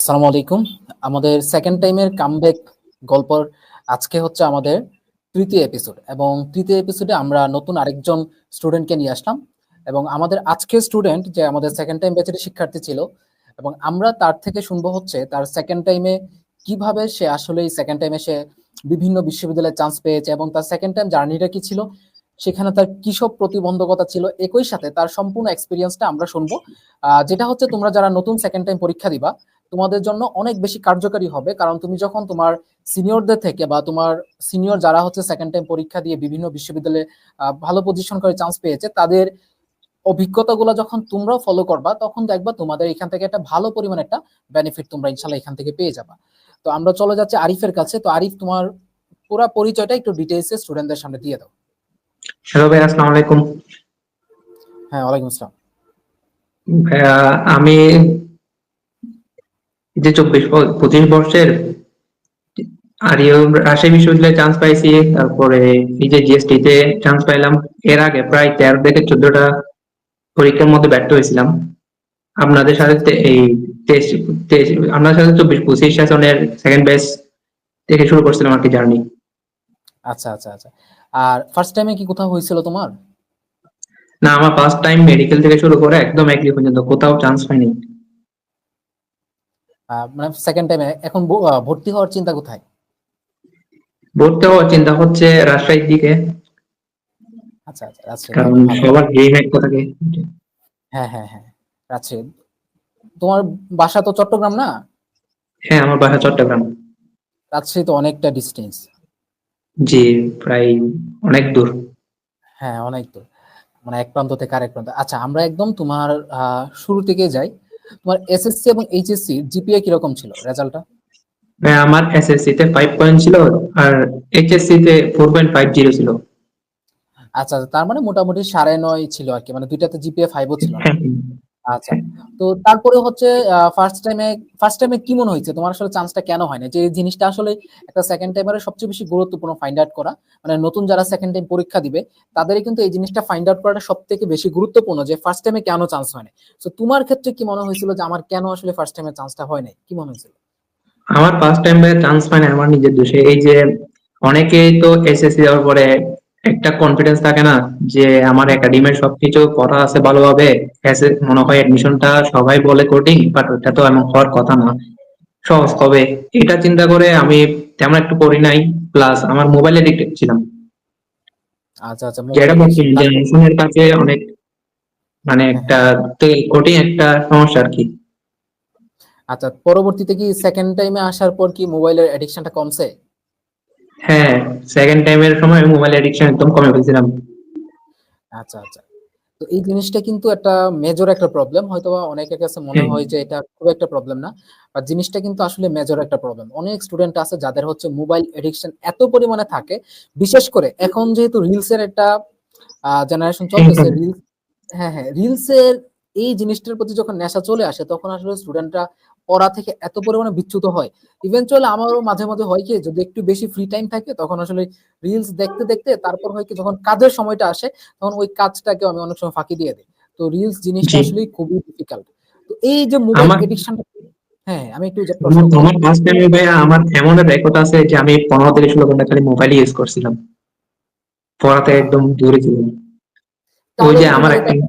আসসালামু আলাইকুম। আমাদের সেকেন্ড টাইমের কামব্যাক গল্পর আজকে হচ্ছে আমাদের তৃতীয় এপিসোড এবং তৃতীয় এপিসোডে আমরা নতুন আরেকজন স্টুডেন্টকে নিয়ে আসলাম এবং আমাদের আজকের স্টুডেন্ট যে আমাদের সেকেন্ড টাইম ব্যাচের শিক্ষার্থী ছিল এবং আমরা তার থেকে শুনবো হচ্ছে তার সেকেন্ড টাইমে কিভাবে সে আসলে এই সেকেন্ড টাইমে সে বিভিন্ন বিশ্ববিদ্যালয়ে চান্স পেয়েছে এবং তার সেকেন্ড টাইম জার্নিটা কি ছিল, সেখানে তার কি সব প্রতিবন্ধকতা ছিল, একই সাথে তার সম্পূর্ণ এক্সপিরিয়েন্সটা আমরা শুনবো। যেটা হচ্ছে তোমরা যারা নতুন সেকেন্ড টাইম পরীক্ষা দিবা তোমাদের জন্য অনেক বেশি কার্যকারী হবে, কারণ তুমি যখন তোমার সিনিয়রদের থেকে বা তোমার সিনিয়র যারা হচ্ছে সেকেন্ড টাইম পরীক্ষা দিয়ে বিভিন্ন বিশ্ববিদ্যালয়ে ভালো পজিশন করে চান্স পেয়েছে তাদের অভিজ্ঞতাগুলো যখন তোমরাও ফলো করবা তখন দেখবা তোমাদের এখান থেকে একটা ভালো পরিমাণ একটা বেনিফিট তোমরা ইনশাল্লাহ এখান থেকে পেয়ে যাবা। তো আমরা চলে যাচ্ছি আরিফের কাছে। তো আরিফ, তোমার পুরো পরিচয়টা একটু ডিটেইলসে স্টুডেন্টদের সামনে দিয়ে দাও। হ্যালো ভাই, আসসালামু আলাইকুম। হ্যাঁ, ওয়ালাইকুম আসসালাম। ভাইয়া, আমি যে 25 বর্ষের আর রাজশাহী বিশ্ববিদ্যালয়ে চান্স পাইছি। তারপরে এই যে জিএসটি তে চান্স পাইলাম। এর আগে প্রায় 13 থেকে 14টা পরীক্ষার মধ্যে ব্যর্থ হয়েছিলাম। আপনাদের আচ্ছা সাথে আচ্ছা এই আপনাদের সাথে 24-25 সেশনের সেকেন্ড ব্যাচ থেকে শুরু করছিলাম আর কি জার্নি। আচ্ছা আচ্ছা আচ্ছা। আর ফার্স্ট টাইমে কি কোথাও হয়েছিল তোমার? না, আমার ফার্স্ট টাইম মেডিকেল থেকে শুরু করে একদম একই পর্যন্ত কোথাও চান্স হয়নি। মানে সেকেন্ড টাইমে এখন ভর্তি হওয়ার চিন্তা কোথায়? ভর্তি হওয়ার চিন্তা হচ্ছে রাজশাহীর দিকে, আচ্ছা আচ্ছা, রাজশাহী কারণ ভালো। সবার ড্রিম একটা থাকে। হ্যাঁ হ্যাঁ হ্যাঁ, রাজশাহী। তোমার বাসা তো চট্টগ্রাম না? হ্যাঁ, আমার বাসা চট্টগ্রাম। রাজশাহী তো অনেকটা ডিস্টেন্স। জি, প্রায় অনেক দূর। হ্যাঁ, অনেক দূর। মানে এক প্রান্ত থেকে আরেক প্রান্ত। আচ্ছা, আমরা একদম তোমার শুরু থেকে যাই। তোমার এসএসসি এবং এইচএসসি জিপিএ কিরকম ছিল রেজাল্টটা? হ্যাঁ, আমার এসএসসি তে 5 পয়েন্ট ছিল, আর এইচএসসি তে 4.50 ছিল। আচ্ছা, তার মানে মোটামুটি 9.5 ছিল আর কি, মানে দুইটাতে জিপিএ 5ও ছিল না। হ্যাঁ, আচ্ছা। তো তারপরে হচ্ছে ফার্স্ট টাইমে কি মনে হয়েছে তোমার আসলে চান্সটা কেন হয় না? যে জিনিসটা আসলে একটা সেকেন্ড টাইমারের সবচেয়ে বেশি গুরুত্বপূর্ণ ফাইন্ড আউট করা। মানে নতুন যারা সেকেন্ড টাইম পরীক্ষা দিবে তাদেরই কিন্তু এই জিনিসটা ফাইন্ড আউট করাটা সবথেকে বেশি গুরুত্বপূর্ণ যে ফার্স্ট টাইমে কেন চান্স হয় না। তো তোমার ক্ষেত্রে কি মনে হয়েছিল যে আমার কেন আসলে ফার্স্ট টাইমে চান্সটা হয় নাই? কি মনে হয়েছিল? আমার ফার্স্ট টাইম চান্স পাই না আমার নিজের দোষে। এই যে অনেকেই তো এসএসসি দেওয়ার পরে একটা কনফিডেন্স থাকে না যে আমার একাডেমির সবকিছু পড়া আছে ভালোভাবে, মনে হয় এডমিশনটা সবাই বলে কঠিন, বাট ওটা তো এমন হওয়ার কথা না, সহজ হ্যাঁ। হবে। এটা চিন্তা করে আমি তেমন একটু পড়ি নাই। প্লাস আমার মোবাইল এডিক্টেড ছিলাম, আচ্ছা আচ্ছা, মোবাইল যেটা এডিকশন। বর্তমান জেনারেশনের কাছে অনেক মানে হ্যাঁ একটা হ্যাঁ। কঠিন একটা সমস্যা আর কি। আচ্ছা, পরবর্তীতে কি সেকেন্ড টাইমে আসার পর কি মোবাইলের এডিকশনটা কমছে? হ্যাঁ, সেকেন্ড টাইমের সময় মোবাইল এডিকশন একদম কমে ফেলছিলাম। আচ্ছা আচ্ছা। তো এই জিনিসটা কিন্তু একটা মেজর একটা প্রবলেম। হয়তোবা অনেকের কাছে মনে হ্যাঁ, হয় যে এটা খুব একটা প্রবলেম না। বাট জিনিসটা কিন্তু আসলে মেজর একটা প্রবলেম। অনেক স্টুডেন্ট আছে যাদের হচ্ছে মোবাইল এডিকশন এত পরিমাণে থাকে, বিশেষ করে এখন যেহেতু রিলস এর একটা জেনারেশন চলতেছে, হ্যাঁ, রিলস। হ্যাঁ হ্যাঁ, রিলস এর এই জিনিসটার প্রতি যখন নেশা চলে আসে তখন আসলে স্টুডেন্টরা পড়া থেকে এত পরিমাণে বিচ্যুত হয়। ইভেনচুয়ালি আমারও মাঝে মাঝে হয় কি, যদি একটু বেশি ফ্রি টাইম থাকে তখন আসলে রিলস দেখতে দেখতে তারপর হয় কি, যখন কাজের সময়টা আসে তখন ওই কাজটাকে আমি অনেক সময় ফাঁকি দিয়ে দিই। তো রিলস জিনিসটা জি। আসলে খুবই ডিফিকাল্ট। তো এই যে মোবাইল আমার এডিকশনটা। হ্যাঁ, আমি একটু যে প্রশ্ন করি। আমার ফার্স্ট টাইমে ভাইয়া আমার এমন একটা রেকর্ড আছে যে আমি 15 থেকে 16 ঘন্টা খালি মোবাইল ইউজ করছিলাম, পড়াতে আহ একদম দূরে ছিলাম। ওই তাহলে যে তো আমার তোমার একটা। এটা,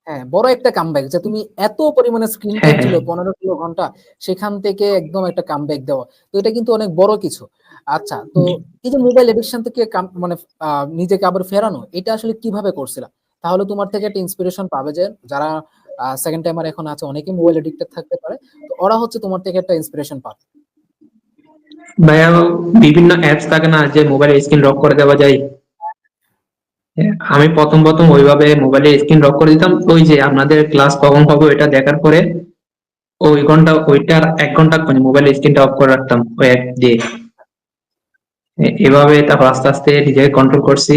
হ্যাঁ, বড় একটা কামব্যাক যে তুমি এত পরিমাণে স্ক্রিন হ্যাঁ, টাইম হ্যাঁ, ছিল 15-16 ঘন্টা, সেখান থেকে একদম একটা কামব্যাক দেওয়া। তো এটা কিন্তু অনেক বড় কিছু। আচ্ছা, তো এই যে মোবাইল এডিকশন থেকে মানে নিজেকে আবার ফেরানো, এটা আসলে কিভাবে করছিলা? তাহলে তোমার থেকে একটা ইন্সপিরেশন পাবে যে যারা সেকেন্ড টাইমার এখন আছে, অনেকেই মোবাইল এডিক্টেড থাকতে পারে। তো ওরা হচ্ছে তোমার থেকে একটা ইন্সপিরেশন পাবে। ভাইয়া, বিভিন্ন অ্যাপস থাকে না যে মোবাইলের স্ক্রিন লক করে দেওয়া যায়। আমি প্রথম প্রথম ওইভাবে মোবাইলের স্ক্রিন লক করে দিতাম, ওই যে আপনাদের ক্লাস কখন হবে এটা দেখার পরে ওই হুম ঘন্টা ওইটার 1 ঘন্টা মানে মোবাইলের স্ক্রিনটা অফ করে রাখতাম ওই অ্যাপ দিয়ে। এভাবে তারপর আস্তে আস্তে নিজেকে কন্ট্রোল করছি।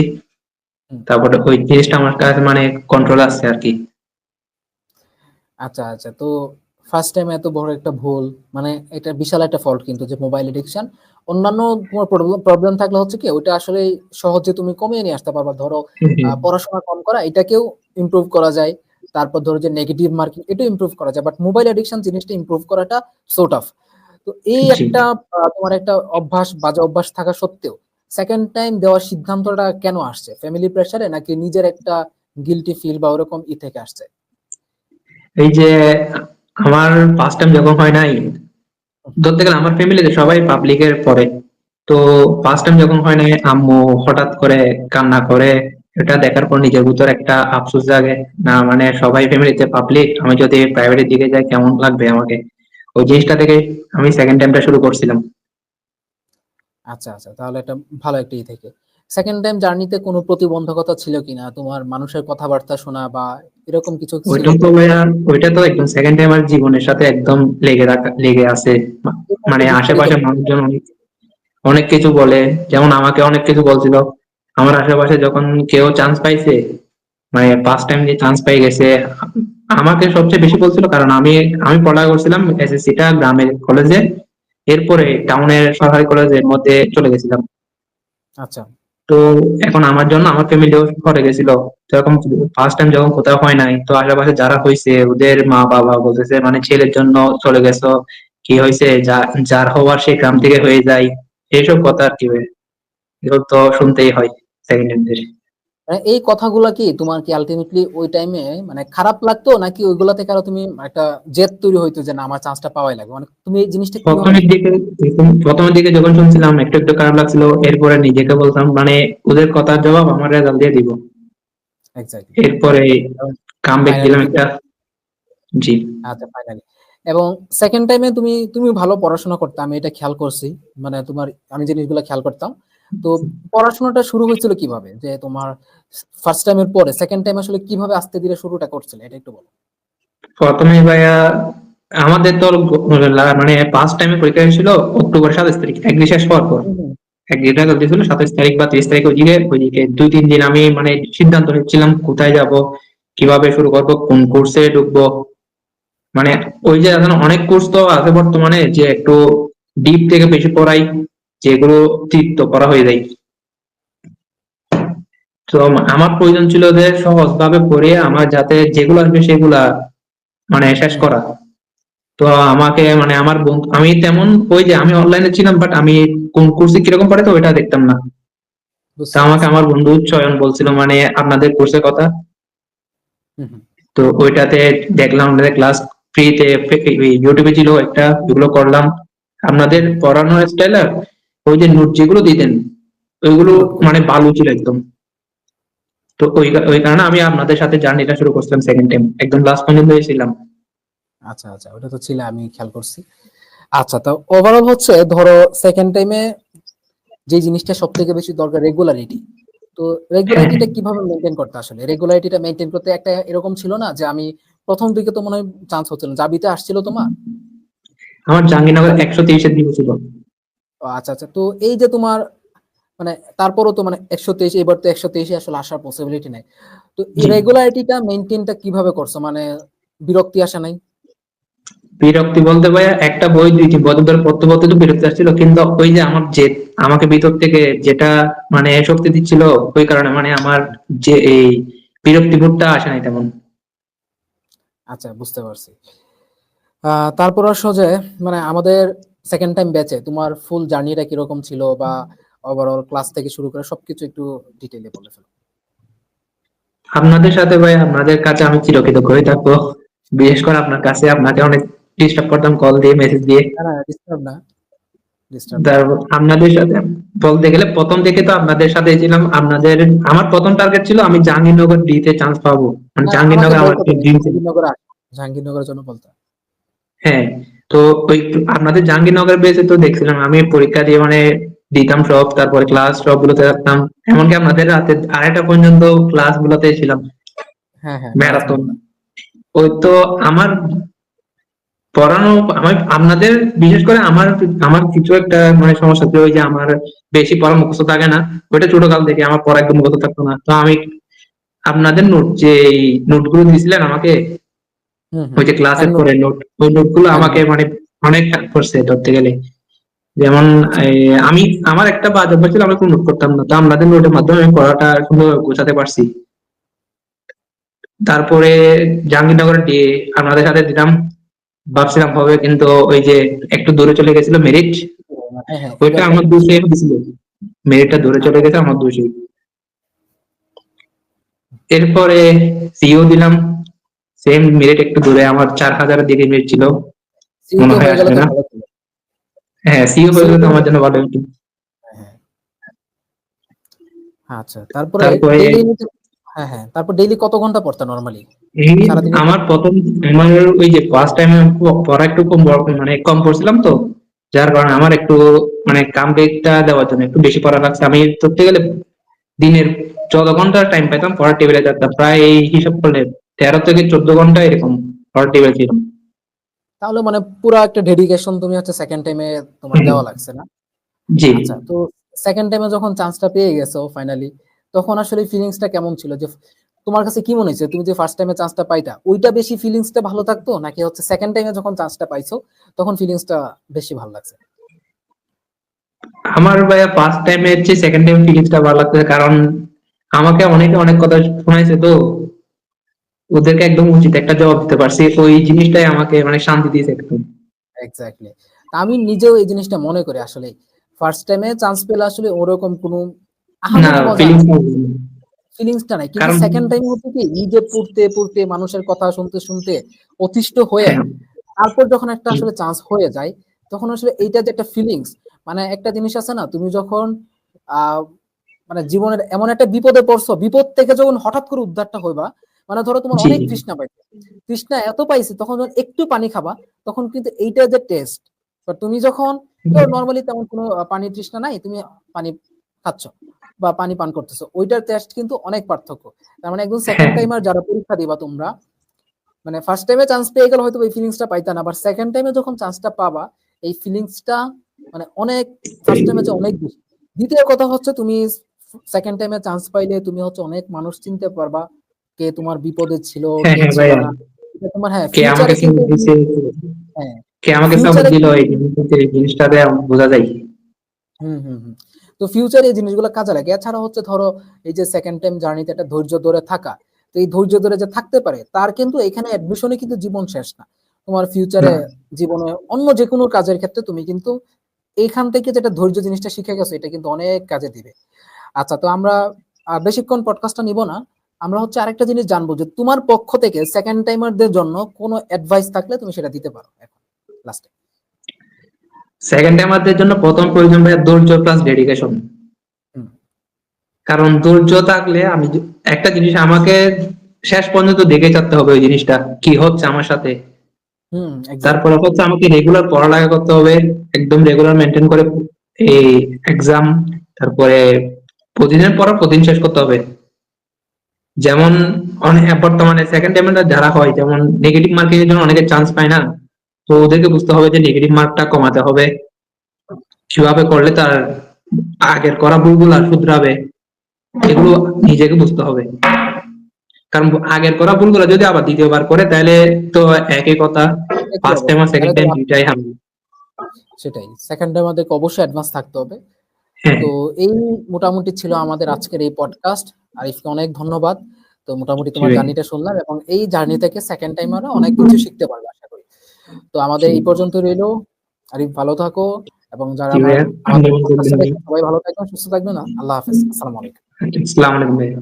হুম। তারপরে ওই জিনিসটা আমার কাছে মানে কন্ট্রোল আসছে আর কি। আচ্ছা আচ্ছা। তো ফার্স্ট টাইম এত বড় একটা ভুল, মানে এটা বিশাল একটা ফল্ট কিন্তু, যে মোবাইল এডিকশন। অন্যান্য তোমার প্রবলেম থাকলে হচ্ছে কি ওইটা আসলে সহজে তুমি কমিয়ে নিয়ে আসতে পারবা। ধরো পড়াশোনা কম করা, এটাকেও ইমপ্রুভ করা যায়। তারপর ধরো যে নেগেটিভ মার্কিং, এটা ইমপ্রুভ করা যায়, বাট মোবাইল অ্যাডিকশন জিনিসটা ইমপ্রুভ করাটা সো টাফ। তো এই জি। একটা তোমার একটা অভ্যাস, বাজে অভ্যাস থাকা সত্ত্বেও সেকেন্ড টাইম দেওয়ার সিদ্ধান্তটা কেন আসছে? ফ্যামিলি প্রেসারে নাকি নিজের একটা গিলটি ফিল বা ওরকম থেকে আসছে? এই যে আমার ফার্স্ট টাইম যখন হয় নাই, ধরতে গেলে আমার ফ্যামিলিতে সবাই পাবলিকের পড়ে, তো ফার্স্ট টাইম যখন হয় নাই আম্মু হঠাৎ করে কান্না করে, এটা দেখার পর নিজের ভিতর একটা আফসোস জাগে, না মানে সবাই ফ্যামিলিতে পাবলিক, আমি যদি প্রাইভেটের দিকে যাই কেমন লাগবে আমাকে। ওই জিনিসটা থেকে আমি সেকেন্ড টাইমটা শুরু করছিলাম। আচ্ছা আচ্ছা, তাহলে এটা ভালো একটা থেকে। সেকেন্ড টাইম জার্নিতে কোনো প্রতিবন্ধকতা ছিল কিনা, তোমার মানুষের কথাবার্তা শোনা বা এরকম কিছু ছিল ওইটা তো কিনা? ভাইয়া, ওইটা তো একদম সেকেন্ড টাইম আমার জীবনের সাথে একদম লেগে আছে। মানে বিস্তারিত আশেপাশে বলো। মানুষজন অনেক অনেক কিছু বলে, যেমন আমাকে অনেক কিছু বলছিল। আমার আশেপাশে যখন কেউ চান্স পাইছে, মানে ফার্স্ট টাইম যে চান্স পেয়ে গেছে, আমাকে সবচেয়ে বেশি বলছিল, কারণ আমি আমি পড়ালেখা করছিলাম এসএসসিটা গ্রামের কলেজে, এরপরে হুম, টাউনের সরকারি কলেজের মধ্যে চলে গেছিলাম। আচ্ছা। তো এখন আমার জন্য আমার ফ্যামিলিও ঘরে গেছিল। তো এরকম ফার্স্ট টাইম যখন কোথাও হয় নাই, তো আশেপাশে যারা হয়েছে ওদের মা বাবা বলতেছে মানে ছেলের জন্য চলে গেছো, কি হয়েছে, যার হওয়ার সে গ্রাম থেকে হয়ে যায়, এইসব কথা আর কি। এগুলো তো শুনতেই হয় সেকেন্ড টাইম। মানে এই কথাগুলা কি তোমার কি আলটিমেটলি ওই টাইমে মানে খারাপ লাগতো, নাকি ওইগুলা থেকে আরো তুমি একটা জেদ তৈরি হইতো যে না আমার চান্সটা পাওয়াই লাগবে? মানে তুমি এই জিনিসটা কিভাবে প্রথমের নিতে? দিকে প্রথমের দিকে যখন শুনছিলাম একটু একটু খারাপ লাগছিল, এরপরে নিজেকে বলতাম মানে ওদের কথার জবাব আমার রেজাল্ট দিয়ে দিব। এক্স্যাক্টলি। এরপরে কামব্যাক ফাইনালি দিলাম কি? একটা। জি। আচ্ছা, ফাইনালি। এবং সেকেন্ড টাইমে তুমি তুমি ভালো পড়াশোনা করতে, আমি এটা খেয়াল করছি। মানে তোমার, আমি জিনিসগুলো খেয়াল করতাম। তো পড়াশোনাটা শুরু হয়েছিল কিভাবে, যে তোমার ফার্স্ট টাইমের পরে সেকেন্ড টাইম আসলে কিভাবে আস্তে ধীরে শুরুটা করছিলে, এটা একটু বলো। প্রথমে ভাইয়া আমাদের তো মানে ফার্স্ট টাইমে পরীক্ষা হয়েছিল অক্টোবর 27 তারিখ, একদিন শেষ হওয়ার পর। হুম, হুম। একদিন রেজাল্ট দিয়েছিল 27 তারিখ বা 30 তারিখ, ওইদিকে 2-3 দিন আমি মানে সিদ্ধান্ত নিচ্ছিলাম কোথায় যাব, কিভাবে শুরু করবো, কোন কোর্সে ঢুকবো। মানে ওই যে এখন অনেক কোর্স তো আছে বর্তমানে যে একটু ডিপ থেকে বেশি পড়াই, যেগুলো তৃপ্ত করা হয়ে যায়। তো আমার প্রয়োজন ছিল যে সহজ ভাবে পড়ে আমার যাতে যেগুলো আসবে সেগুলা মানে শেষ হুম, করা। তো আমাকে মানে আমার বন্ধু, আমি তেমন ওই যে আমি অনলাইনে ছিলাম বাট আমি কোন কোর্সে কিরকম পড়ে তো ওইটা দেখতাম না। তো বুঝতে আমাকে পারছি। আমার বন্ধু চয়ন বলছিল মানে আপনাদের কোর্সের কথা। হুম, হুম। তো ওইটাতে দেখলাম আপনাদের ক্লাস ফ্রিতে ইউটিউবে ছিল একটা, ওগুলো করলাম। হুম, আপনাদের হুম। পড়ানোর স্টাইল আর ওই যে নোট যেগুলো দিতেন ওইগুলো নোটগুলো। মানে ভালো ছিল একদম। তো ওই কারণে আমি আপনাদের সাথে জার্নিটা শুরু করছিলাম সেকেন্ড টাইম, একদম লাস্ট পর্যন্ত ছিলাম। আচ্ছা আচ্ছা, ওটা তো ছিল, আমি খেয়াল করছি। আচ্ছা, তো ওভারঅল হচ্ছে ধরো সেকেন্ড টাইমে যে জিনিসটা সব থেকে বেশি দরকার, রেগুলারিটি। তো হ্যাঁ, রেগুলারিটিটা কিভাবে মেনটেন করতে? আসলে রেগুলারিটিটা মেনটেন করতে একটা এরকম ছিল না যে আমি প্রথম দিকে তো মনে হয় চান্স হচ্ছিল না, জাবিতে আসছিল তোমার? আমার জাহাঙ্গীরনগর জাবিতে? 123-এর দিকে ছিল। ও আচ্ছা আচ্ছা, তো এই যে তোমার মানে তারপরও তো মানে 123, এবার তো 123 আসলে আসার পসিবিলিটি নাই। তো এই জি। রেগুলারিটিটা মেনটেনটা কিভাবে করছো? মানে বিরক্তি আসে নাই? বিরক্তি বলতে ভাইয়া একটা বই 2-3 বছর ধরে পড়তে পড়তে তো বিরক্তি আসছিল, কিন্তু ওই যে আমার যে আমাকে ভিতর থেকে যেটা মানে শক্তি দিচ্ছিল, ওই কারণে মানে আমার যে এই বিরক্তি বোধটা আসে নাই তেমন। আচ্ছা, বুঝতে পারছি। তারপর আসো যে মানে আমাদের সেকেন্ড টাইম ব্যাচে তোমার ফুল জার্নিটা কিরকম ছিল, বা ওভারঅল ক্লাস থেকে শুরু করে সবকিছু একটু ডিটেইলে বলে ফেলো। আপনাদের সাথে ভাই আপনাদের কাছে আমি চিরকৃতজ্ঞ হয়ে থাকবো। বিশেষ করে আপনার কাছে, আপনাকে অনেক ডিস্টার্ব করতাম কল দিয়ে মেসেজ দিয়ে। না না, ডিস্টার্ব না, ডিস্টার্ব না। তারপর আপনাদের সাথে বলতে গেলে প্রথম থেকে তো আপনাদের সাথে ছিলাম। আমার প্রথম টার্গেট ছিল আমি জাহাঙ্গীরনগর ডি তে চান্স পাবো, মানে না, আমাকে জাহাঙ্গীরনগর আমার বলতো একটা তুমি ড্রিম ছিল। জাহাঙ্গীরনগর জাহাঙ্গীরনগরের জন্য বলতো। হ্যাঁ। তো ওই আপনাদের জাহাঙ্গীরনগর বেসে তো দেখছিলাম আমি পরীক্ষা দিয়ে মানে দিতাম সব, তারপরে ক্লাস সবগুলোতে থাকতাম, এমনকি আপনাদের রাতে 2:30 পর্যন্ত ক্লাস গুলোতে ছিলাম, হ্যাঁ হ্যাঁ, ম্যারাথন ম্যারাথন। গুলা। ওই তো আমার পড়ানো, আমার আপনাদের বিশেষ করে আমার আমার কিছু একটা মানে সমস্যা ছিল, ওই যে আমার বেশি পড়া মুখস্থ থাকে না। ওইটা ছোটকাল থেকে আমার পড়া একদম মুখস্থ থাকতো না। তো আমি আপনাদের নোট যে নোট গুলো দিয়েছিলেন আমাকে, হুম ওই হুম। যে ক্লাসের হ্যান্ড নোট। পরে নোট, ওই নোট গুলো হ্যান্ড আমাকে নোট। মানে অনেক হেল্প করছে ধরতে গেলে। যেমন আচ্ছা। আমি আমার একটা বাদ অভ্যাস ছিল, আমি কোনো নোট করতাম না, তো আপনাদের নোটের মাধ্যমে আমি পড়াটা সুন্দর গোছাতে পারছি। তারপরে জাহাঙ্গীরনগর আমাদের সাথে দিলাম, ভাবছিলাম হবে, কিন্তু ওই যে একটু দূরে চলে গেছিল মেরিট, হ্যাঁ, হ্যাঁ, ওইটা এবার আমার দোষে দিছিল, মেরিটটা দূরে চলে আচ্ছা, গেছে আমার দোষে। এরপরে সিও দিলাম, সেম মেরিট একটু দূরে, আমার 4000-এর দিকে মেরিট ছিল, মনে সিইউতে হয় হয়ে গেলে আসবে তো না। ভালো ছিল। হ্যাঁ, সিও হয়ে গেলে সিইউতে তো আমার জন্য ভালো হতো। হ্যাঁ, হ্যাঁ, আচ্ছা। তারপরে তারপরে ডেইলি হ্যাঁ, হ্যাঁ। তারপর ডেইলি কত ঘন্টা পড়তে নরমালি? এই সারাদিনে আমার প্রথম, আমার ওই যে ফার্স্ট টাইম পড়া একটু কম মানে কম পড়ছিলাম তো, যার কারণে আমার একটু মানে কাম ব্রেকটা দেওয়ার জন্য একটু বেশি পড়া লাগছে। আমি ধরতে গেলে দিনের 14 ঘন্টা টাইম পেতাম পড়ার টেবিলে থাকতাম, প্রায় এই হিসাব করলে 13 থেকে 14 ঘন্টা এরকম পড়ার টেবিলে ছিল। তাহলে মানে পুরা একটা ডেডিকেশন তুমি হচ্ছে সেকেন্ড টাইমে তোমার হুম, দেওয়া লাগছে না? জি। আচ্ছা, তো সেকেন্ড টাইমে যখন চান্সটা পেয়ে গেছো ফাইনালি, তখন আসলে ফিলিংসটা কেমন ছিল? যে তোমার কাছে কি মনে হয়েছে তুমি যে ফার্স্ট টাইমে চান্সটা পাইতা, ওইটা বেশি ফিলিংসটা ভালো থাকতো নাকি হচ্ছে সেকেন্ড টাইমে যখন চান্সটা পাইছো তখন ফিলিংসটা বেশি ভালো লাগছে? আমার ভাইয়া ফার্স্ট টাইমের চেয়ে সেকেন্ড টাইম ফিলিংসটা ভালো লাগতেছে, কারণ আমাকে অনেকে অনেক কথা শোনাইছে তো, ওদেরকে একদম উচিত একটা জবাব দিতে পারছি, ওই জিনিসটাই আমাকে মানে শান্তি দিয়েছে একদম। এক্স্যাক্টলি। আমি নিজেও এই জিনিসটা মনে করি আসলে। ফার্স্ট টাইমে চান্স পেলে আসলে ওরকম কোনো না, আহামরি মজা ফিলিংস, ফিলিংসটা নাই। কিন্তু কারণ সেকেন্ড টাইম হচ্ছে কি নিজে পড়তে মানুষের কথা শুনতে অতিষ্ঠ হয়ে হ্যাঁ, তারপর যখন একটা আসলে চান্স হয়ে যায়, তখন আসলে এইটা যে একটা ফিলিংস, মানে একটা জিনিস আছে না, তুমি যখন আহ মানে জীবনের এমন একটা বিপদে পড়ছো, বিপদ থেকে যখন হঠাৎ করে উদ্ধারটা হইবা, মানে ধরো তোমার জি, অনেক তৃষ্ণা পাইছে, তৃষ্ণা এত পাইছে, তখন যখন একটু পানি খাবা, তখন কিন্তু এইটা যে টেস্ট, তুমি যখন তো নর্মালি তেমন কোনো পানির তৃষ্ণা নাই, তুমি পানি খাচ্ছ বা পানি পান করতেছো, ওইটার টেস্ট কিন্তু অনেক পার্থক্য। তার মানে একদম সেকেন্ড হ্যাঁ, টাইমার যারা পরীক্ষা দিবা তোমরা, মানে ফার্স্ট টাইমে চান্স পেয়ে গেলে হয়তো এই ফিলিংসটা পাইতা না, বাট সেকেন্ড টাইমে যখন চান্সটা পাবা, এই ফিলিংসটা মানে অনেক ফার্স্ট টাইমে যে অনেক বেশি। দ্বিতীয় কথা হচ্ছে তুমি সেকেন্ড টাইমে চান্স পাইলে তুমি হচ্ছে অনেক মানুষ চিনতে পারবা, কে তোমার বিপদে ছিল, হ্যাঁ, কে হ্যাঁ ছিল ভাইয়া, না। এটা তোমার হ্যাঁ কে আমাকে ফিউচারে কিন্তু সাপোর্ট দিছে, হ্যাঁ কে আমাকে সাপোর্ট ফিউচারে দিল, কিন্তু এই জিনিসটাতে বোঝা যায়। হুম। তো ফিউচারে এই জিনিসগুলো কাজে লাগে। এছাড়া হচ্ছে ধরো এই যে সেকেন্ড টাইম জার্নিতে একটা ধৈর্য ধরে থাকা, তো এই ধৈর্য ধরে যে থাকতে পারে তার কিন্তু এখানে অ্যাডমিশনে কিন্তু জীবন শেষ না। তোমার ফিউচারে না, জীবনে অন্য যে কোনো কাজের ক্ষেত্রে তুমি কিন্তু এইখান থেকে যেটা ধৈর্য জিনিসটা শিখে গেছো, এটা কিন্তু অনেক কাজে দিবে। আচ্ছা, তো আমরা বেশিক্ষণ পডকাস্টটা নিব না। আমরা হচ্ছে আরেকটা জিনিস জানবো যে তোমার পক্ষ থেকে সেকেন্ড টাইমারদের জন্য কোনো অ্যাডভাইস থাকলে তুমি সেটা দিতে পারো এখন লাস্টে। সেকেন্ড টাইমারদের জন্য প্রথম প্রয়োজন ভাইয়া ধৈর্য প্লাস ডেডিকেশন। হুম কারণ ধৈর্য থাকলে আমি একটা জিনিস আমাকে শেষ পর্যন্ত দেখে যেতে হবে, ওই জিনিসটা কি হচ্ছে আমার সাথে। হুম, এক্স্যাক্টলি। তারপরে হচ্ছে আমাকে রেগুলার পড়ালেখা করতে হবে, একদম রেগুলার মেনটেন করে এই এক্সাম, তারপরে প্রতিদিনের পড়া প্রতিদিন শেষ করতে হবে। যেমন অনেক বর্তমানে সেকেন্ড টাইমে যারা হয়, যেমন নেগেটিভ মার্কিং এর জন্য অনেকে চান্স পায় না, তো ওদেরকে বুঝতে হবে যে নেগেটিভ মার্কটা কমাতে হবে, কিভাবে করলে তার আগের করা ভুলগুলো আর শুধরাবে, এগুলো নিজেকে বুঝতে হবে। কারণ আগের করা ভুলগুলো যদি আবার দ্বিতীয়বার করে, তাহলে তো একই কথা, একই ফার্স্ট টাইম অবস্থা, আর তাহলে সেকেন্ড তো টাইম দুইটাই হবে। সেটাই, সেকেন্ড টাইম আমাদেরকে অবশ্যই অ্যাডভান্স থাকতে হবে। হ্যাঁ, তো এই মোটামুটি ছিল আমাদের আজকের এই পডকাস্ট। আরিফকে অনেক ধন্যবাদ। তো মোটামুটি জি তোমার ভাই, জার্নিটা শুনলাম এবং এই জার্নি থেকে সেকেন্ড টাইমাররা অনেক কিছু শিখতে পারবে আশা করি। তো আমাদের জি এই পর্যন্ত রইলো। আরিফ ভালো থাকো, এবং যারা জি ভাইয়া, আপনি আমাদের যেমন বললেন পডকাস্টটা ভাই। দেখেন সবাই ভালো থাকবেন, সুস্থ থাকবেন। আল্লাহ হাফেজ। আসসালামু আলাইকুম। আসসালামু আলাইকুম ভাইয়া।